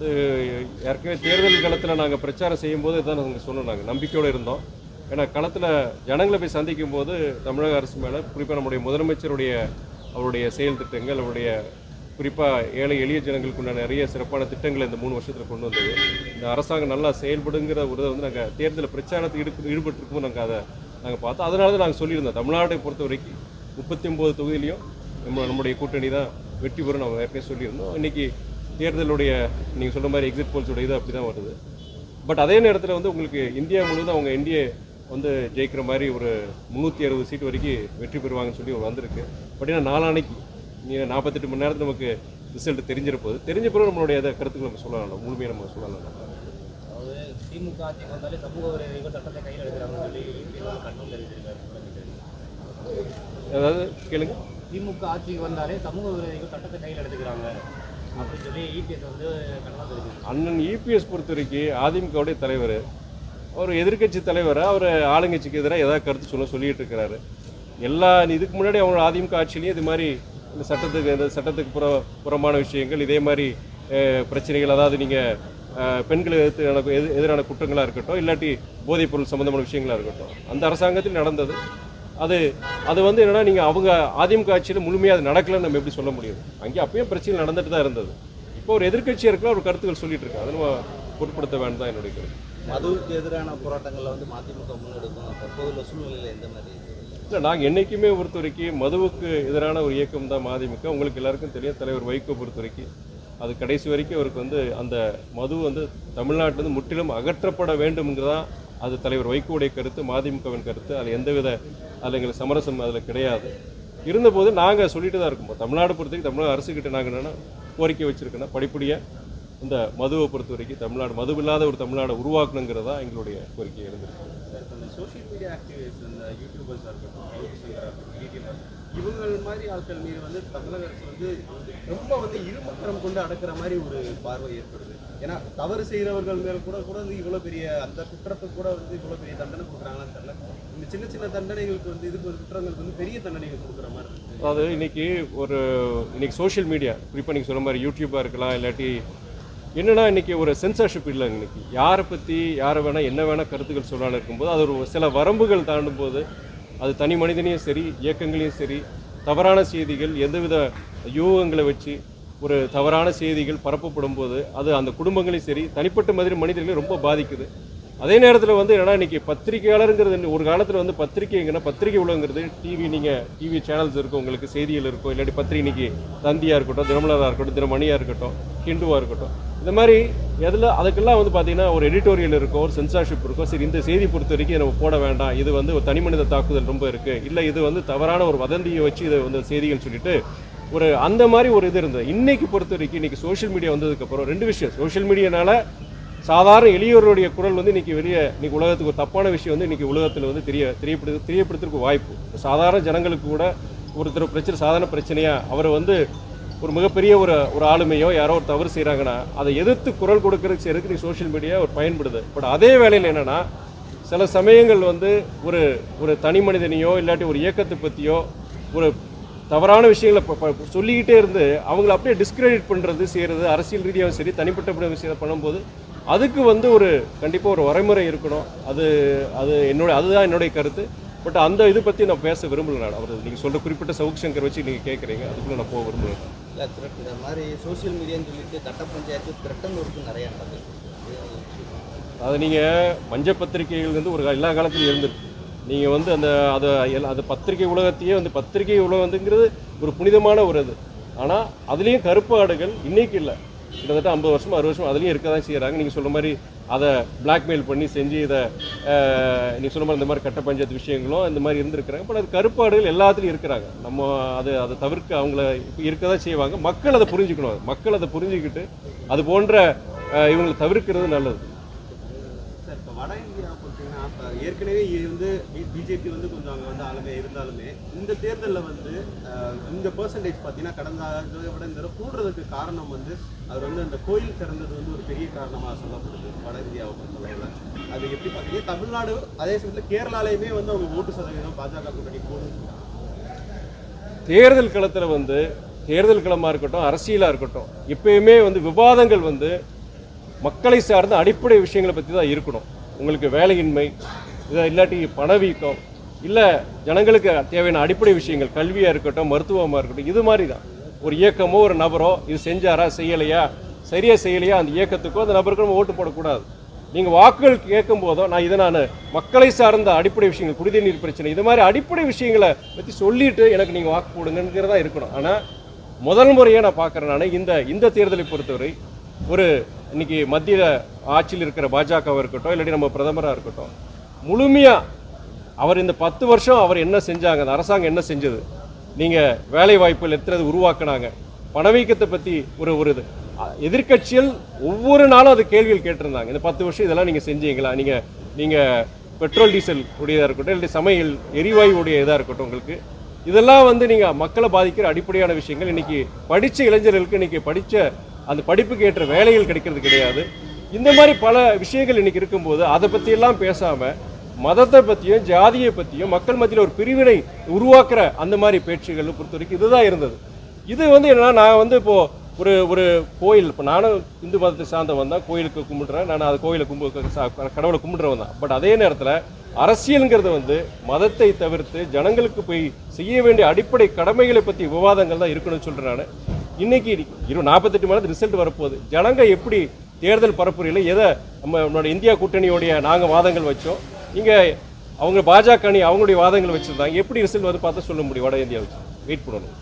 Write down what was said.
அது ஏற்கனவே தேர்தல் களத்தில் நாங்கள் பிரச்சாரம் செய்யும்போது இதான் நாங்கள் சொன்னோம். நாங்கள் நம்பிக்கையோடு இருந்தோம். ஏன்னா களத்தில் ஜனங்களை போய் சந்திக்கும் போது தமிழக அரசு மேலே குறிப்பாக நம்முடைய முதலமைச்சருடைய அவருடைய செயல் திட்டங்கள், அவருடைய குறிப்பாக ஏழை எளிய ஜனங்களுக்கு உண்டான நிறைய சிறப்பான திட்டங்களை இந்த 3 வருஷத்தில் கொண்டு வந்தது. இந்த அரசாங்கம் நல்லா செயல்படுங்கிற ஒரு இதை வந்து நாங்கள் தேர்தல் பிரச்சாரத்துக்கு ஈடுபட்டிருக்கும்போது நாங்கள் பார்த்தோம். அதனால தான் நாங்கள் சொல்லியிருந்தோம், தமிழ்நாட்டை பொறுத்த வரைக்கும் 39 தொகுதியிலையும் நம்முடைய கூட்டணி தான் வெற்றி பெறும் நம்ம ஏற்கனவே சொல்லியிருந்தோம். இன்றைக்கி தேர்தலுடைய நீங்கள் சொல்கிற மாதிரி எக்ஸிட் போல்ஸோட இது அப்படி தான் வருது. பட் அதே நேரத்தில் வந்து உங்களுக்கு இந்தியா முழுவதும் அவங்க என்டிஏ வந்து ஜெயிக்கிற மாதிரி ஒரு 360 சீட்டு வரைக்கும் வெற்றி பெறுவாங்கன்னு சொல்லி வந்திருக்கு. பட் ஏன்னா நாளானைக்கு 48 மணி நேரத்தில் நமக்கு ரிசல்ட் தெரிஞ்சிட போகுது. தெரிஞ்ச பிறகு நம்மளுடைய கருத்துக்கள் நம்ம சொல்லலாம், முழுமையாக நம்ம சொல்லலாம். அதாவது திமுக ஆட்சிக்கு வந்தாலே சமூக விரோதிகள் சட்டத்தை கையில் எடுக்கிறாங்கன்னு சொல்லி கண்டனம் தெரிவிச்சிருக்காரு. அதாவது கேளுங்க, திமுக ஆட்சிக்கு வந்தாலே சமூக விரோதிகள் சட்டத்தை கையில் எடுத்துக்கிறாங்க அப்படின்னு சொல்லி இபிஎஸ் வந்து கண்டனம் தெரிவிச்சிருக்காரு. அண்ணன் இபிஎஸ் பொறுத்த வரைக்கும் அதிமுகவுடைய தலைவர், அவர் எதிர்கட்சி தலைவரை அவர் ஆளுங்கட்சிக்கு எதிராக ஏதாவது கருத்து சொல்லிட்டு இருக்கிறாரு. எல்லா இதுக்கு முன்னாடி அவங்க அதிமுக ஆட்சியிலையும் இது மாதிரி இந்த சட்டத்துக்கு புறமான விஷயங்கள், இதே மாதிரி பிரச்சனைகள், அதாவது நீங்கள் பெண்களுக்கு எதிரான குற்றங்களாக இருக்கட்டும், இல்லாட்டி போதைப் பொருள் சம்மந்தமான விஷயங்களாக இருக்கட்டும், அந்த அரசாங்கத்தில் நடந்தது. அது வந்து என்னென்னா, நீங்கள் அவங்க அதிமுக ஆட்சியில் முழுமையாக அது நடக்கலைன்னு நம்ம எப்படி சொல்ல முடியும்? அங்கே அப்பயும் பிரச்சனை நடந்துட்டு தான் இருந்தது. இப்போ ஒரு எதிர்கட்சியாக இருக்கலாம், ஒரு கருத்துக்கள் சொல்லிட்டு இருக்கு, அதை நம்ம பொருட்படுத்த வேண்டாம் தான் என்னுடைய கருத்து. மதுவுக்கு எதிரான போராட்டங்களில் வந்து மதிமுக முன்னெடுக்கும் தற்போதுள்ள சூழ்நிலையில் எந்த மாதிரி? இல்லை, நாங்கள் என்றைக்குமே பொறுத்த வரைக்கும் மதுவுக்கு எதிரான ஒரு இயக்கம் தான் மதிமுக. உங்களுக்கு எல்லாருக்கும் தெரியும், தலைவர் வைகோ பொறுத்த வரைக்கும் அது கடைசி வரைக்கும் அவருக்கு வந்து அந்த மது வந்து தமிழ்நாட்டிலிருந்து முற்றிலும் அகற்றப்பட வேண்டும்ங்கிறதான் அது தலைவர் வைகோடைய கருத்து, மதிமுகவின் கருத்து. அதில் எந்தவித எங்களுக்கு சமரசம் அதில் கிடையாது. இருந்தபோது நாங்கள் சொல்லிட்டு தான் இருக்கோம். தமிழ்நாடு பொறுத்த வரைக்கும் தமிழக அரசுக்கிட்ட நாங்கள் என்னென்னா கோரிக்கை வச்சுருக்கோன்னா, படிப்படியாக இந்த மதுவை பொறுத்த வரைக்கும் தமிழ்நாடு மதுவில்லாத ஒரு தமிழ்நாடை உருவாக்கணுங்கிறதா எங்களுடைய கோரிக்கை இருந்திருக்கு. சோஷியல் மீடியா ஆக்டிவிஸ்ட், இந்த யூடியூபர்ஸாக இருக்கட்டும், இவங்க மாதிரி ஆட்கள் மீது வந்து தமிழக அரசு வந்து ரொம்ப வந்து இருமக்கரம் கொண்டு அடக்கிற மாதிரி ஒரு பார்வை ஏற்படுது. ஏன்னா தவறு செய்கிறவர்கள் மேல் கூட வந்து இவ்வளோ பெரிய அந்த குற்றத்துக்கு கூட வந்து இவ்வளோ பெரிய தண்டனை கொடுக்குறாங்கன்னு தெரியல. இந்த சின்ன சின்ன தண்டனைகளுக்கு வந்து இதுக்கு குற்றங்களுக்கு வந்து பெரிய தண்டனைகள் கொடுக்குற மாதிரி இருக்குது. அதாவது இன்னைக்கு சோஷியல் மீடியா குறிப்பாக நீங்கள் சொன்ன மாதிரி யூடியூப்பாக இருக்கலாம், இல்லாட்டி என்னென்னா இன்றைக்கி ஒரு சென்சார்ஷிப் இல்லை. இன்றைக்கி யாரை பற்றி யாரை வேணால் என்ன வேணால் கருத்துக்கள் சொல்லாமல் இருக்கும்போது அது ஒரு சில வரம்புகள் தாண்டும் போது அது தனி மனிதனையும் சரி, இயக்கங்களையும் சரி, தவறான செய்திகள் எந்தவித யூகங்களை வச்சு ஒரு தவறான செய்திகள் பரப்பப்படும் போது அது அந்த குடும்பங்களையும் சரி, தனிப்பட்ட மாதிரி மனிதர்களையும் ரொம்ப பாதிக்குது. அதே நேரத்தில் வந்து என்னன்னா, இன்றைக்கி பத்திரிகையாளருங்கிறது ஒரு காலத்தில் வந்து பத்திரிகைங்கன்னா பத்திரிகை உலகங்கிறது டிவி சேனல்ஸ் இருக்கும், உங்களுக்கு செய்திகள் இருக்கும், இல்லாட்டி பத்திரிகை இன்றைக்கி தந்தியாக இருக்கட்டும், தினமலராக இருக்கட்டும், தினமணியாக இருக்கட்டும், ஹிந்துவாக இருக்கட்டும், இந்த மாதிரி அதுக்கெல்லாம் வந்து பார்த்திங்கன்னா ஒரு எடிட்டோரியல் இருக்கும், ஒரு சென்சார்ஷிப் இருக்கும். சரி, இந்த செய்தி பொறுத்த வரைக்கும் நம்ம போட வேண்டாம், இது வந்து ஒரு தனி மனித தாக்குதல் ரொம்ப இருக்குது, இல்லை இது வந்து தவறான ஒரு வதந்தியை வச்சு இதை வந்து செய்திகள் சொல்லிட்டு ஒரு அந்த மாதிரி ஒரு இது இருந்தது. இன்றைக்கி பொறுத்த வரைக்கும் இன்றைக்கி சோஷியல் மீடியா வந்ததுக்கப்புறம் 2 விஷயம். சோஷியல் மீடியானால் சாதாரண எளியோருடைய குரல் வந்து இன்றைக்கி இன்றைக்கி உலகத்துக்கு ஒரு தப்பான விஷயம் வந்து இன்றைக்கி உலகத்தில் வந்து தெரியப்படுத்துறதுக்கு வாய்ப்பு. சாதாரண ஜனங்களுக்கு கூட ஒருத்தர் சாதாரண பிரச்சனையாக அவரை வந்து ஒரு மிகப்பெரிய ஒரு ஆளுமையோ யாரோ ஒரு தவறு செய்கிறாங்கன்னா அதை எதிர்த்து குரல் கொடுக்கறதுக்கு செய்யறதுக்கு நீ சோஷியல் மீடியா ஒரு பயன்படுது. பட் அதே வேளையில் என்னென்னா, சில சமயங்கள் வந்து ஒரு தனி மனிதனையோ இல்லாட்டி ஒரு இயக்கத்தை பற்றியோ ஒரு தவறான விஷயங்களை சொல்லிக்கிட்டே இருந்து அவங்கள அப்படியே டிஸ்கிரெடிட் பண்ணுறது செய்கிறது, அரசியல் ரீதியாகவும் சரி தனிப்பட்ட விஷயத்தை பண்ணும்போது அதுக்கு வந்து கண்டிப்பாக ஒரு வரைமுறை இருக்கணும். அதுதான் என்னுடைய கருத்து. பட் அந்த இது பற்றி நான் பேச விரும்பல. அவர் நீங்கள் சொல்கிற குறிப்பிட்ட சவுக் சங்கர் வச்சு நீங்கள் கேட்குறீங்க, அதுக்குள்ளே நான் போக விரும்பல. இல்லை, இந்த மாதிரி சோசியல் மீடியான்னு சொல்லிட்டு கட்ட பஞ்சாயத்து திரட்டன் ஒர்க்கு நிறையா நடக்குது. அது நீங்கள் மஞ்சள் பத்திரிகைகள் வந்து எல்லா காலத்திலும் இருந்துருக்கு. நீங்கள் வந்து அது பத்திரிகை உலகத்தையே வந்து பத்திரிகை உலகங்கிறது ஒரு புனிதமான ஒரு இது. ஆனால் அதுலேயும் கருப்பு ஆடுகள் இன்றைக்கி இல்லை, கிட்டத்தட்ட 50 வருஷம் 60 வருஷம் அதுலேயும் இருக்க தான் செய்கிறாங்க. நீங்கள் சொல்கிற மாதிரி அதை பிளாக்மெயில் பண்ணி செஞ்சு இதை நீங்கள் சொல்கிற மாதிரி இந்த மாதிரி கட்ட பஞ்சாயத்து விஷயங்களும் இந்த மாதிரி இருந்திருக்கிறாங்க. பட் அது கருப்பாடுகள் எல்லாத்துலேயும் இருக்கிறாங்க. நம்ம அதை தவிர்க்க அவங்கள இப்போ இருக்க தான் செய்வாங்க. மக்கள் அதை புரிஞ்சுக்கணும். மக்கள் அதை புரிஞ்சுக்கிட்டு அது போன்ற இவங்களை தவிர்க்கிறது நல்லது. சார், இப்போ வட இந்தியா பார்த்தீங்கன்னா இப்போ ஏற்கனவே வந்து பிஜேபி வந்து கொஞ்சம் அங்கே வந்து ஆளுமே இருந்தாலுமே இந்த தேர்தலில் வந்து இந்த பெர்சன்டேஜ் பார்த்தீங்கன்னா கடந்த ஆண்டை விட இந்த தடவை கூடுறதுக்கு காரணம் வந்து அவர் வந்து அந்த கோயில் திறந்தது வந்து ஒரு பெரிய காரணமாக சொல்லப்படுது வட இந்தியாவை பொறுத்தளவில். அது எப்படி பார்த்தீங்கன்னா தமிழ்நாடு அதே சமயத்தில் கேரளாலையுமே வந்து அவங்க ஓட்டு சதவீதம் பாஜக கூட்டணி போடும். தேர்தல் களத்தில் தேர்தல் களமாக இருக்கட்டும், அரசியலாக இருக்கட்டும், எப்பயுமே விவாதங்கள் மக்களை சார்ந்த அடிப்படை விஷயங்களை பற்றி தான் இருக்கணும். உங்களுக்கு வேலையின்மை, இதை இல்லாட்டி பணவீக்கம், இல்லை ஜனங்களுக்கு தேவையான அடிப்படை விஷயங்கள், கல்வியாக இருக்கட்டும், மருத்துவமாக இருக்கட்டும், இது மாதிரி தான். ஒரு இயக்கமோ ஒரு நபரோ இது செஞ்சாரா செய்யலையா, சரியாக செய்யலையா, அந்த இயக்கத்துக்கோ அந்த நபருக்கோ நம்ம ஓட்டு போடக்கூடாது. நீங்கள் வாக்குகள் கேட்கும் போதோ நான் மக்களை சார்ந்த அடிப்படை விஷயங்கள், குடிநீர் பிரச்சனை, இது மாதிரி அடிப்படை விஷயங்களை பற்றி சொல்லிட்டு எனக்கு நீங்கள் வாக்கு போடுங்கிறதா இருக்கணும். ஆனால் முதல் முறையாக நான் பார்க்குறேன், நான் இந்த தேர்தலை பொறுத்தவரை ஒரு இன்னைக்கு மத்திய ஆட்சியில் இருக்கிற பாஜகவாக இருக்கட்டும், இல்லாட்டி நம்ம பிரதமராக இருக்கட்டும், முழுமையாக அவர் இந்த 10 வருஷம் அவர் என்ன செஞ்சாங்க, அந்த அரசாங்கம் என்ன செஞ்சது, நீங்கள் வேலை வாய்ப்புகள் எத்தனை உருவாக்குனாங்க, பணவீக்கத்தை பற்றி ஒரு எதிர்க்கட்சிகள் ஒவ்வொரு நாளும் அது கேள்விகள் கேட்டிருந்தாங்க. இந்த 10 வருஷம் இதெல்லாம் நீங்கள் செஞ்சீங்களா, நீங்கள் பெட்ரோல் டீசல் உடையதாக இருக்கட்டும், இல்லை சமையல் எரிவாயு உடைய இதாக இருக்கட்டும், உங்களுக்கு இதெல்லாம் நீங்கள் மக்களை பாதிக்கிற அடிப்படையான விஷயங்கள். இன்றைக்கி படித்த இளைஞர்களுக்கு இன்றைக்கி படித்த அந்த படிப்புக்கு ஏற்ற வேலைகள் கிடைக்கிறது கிடையாது. இந்த மாதிரி பல விஷயங்கள் இன்றைக்கி இருக்கும்போது அதை பற்றியெல்லாம் பேசாமல் மதத்தை பற்றியும் ஜாதியை பற்றியும் மக்கள் மத்தியில் ஒரு பிரிவினை உருவாக்குற அந்த மாதிரி பேச்சுகள் பொறுத்த வரைக்கும் இதுதான் இருந்தது. இது என்னன்னா, நான் இப்போது ஒரு கோயில், இப்போ நானும் இந்து மதத்தை சார்ந்தவன் தான், கோயிலுக்கு கும்பிடுறேன், நான் அது கோயிலை கடவுளை கும்பிடுறவன் தான். பட் அதே நேரத்தில் அரசியலுங்கிறது மதத்தை தவிர்த்து ஜனங்களுக்கு போய் செய்ய வேண்டிய அடிப்படை கடமைகளை பற்றி விவாதங்கள் தான் இருக்கணும்னு சொல்கிறேன். நான் இன்னைக்கு 48 மணி நேரத்துக்கு ரிசல்ட் வரப்போகுது. ஜனங்க எப்படி தேர்தல் பரப்புரையில் எதை நம்மளோட இந்தியா கூட்டணியோடைய நாங்கள் வாதங்கள் வச்சோம், இங்கே அவங்க பாஜக அணி அவங்களுடைய வாதங்கள் வச்சுருந்தாங்க, எப்படி ரிசல்ட் பார்த்து சொல்ல முடியும்? வட இந்தியா வச்சு வெயிட் பண்ணணும்.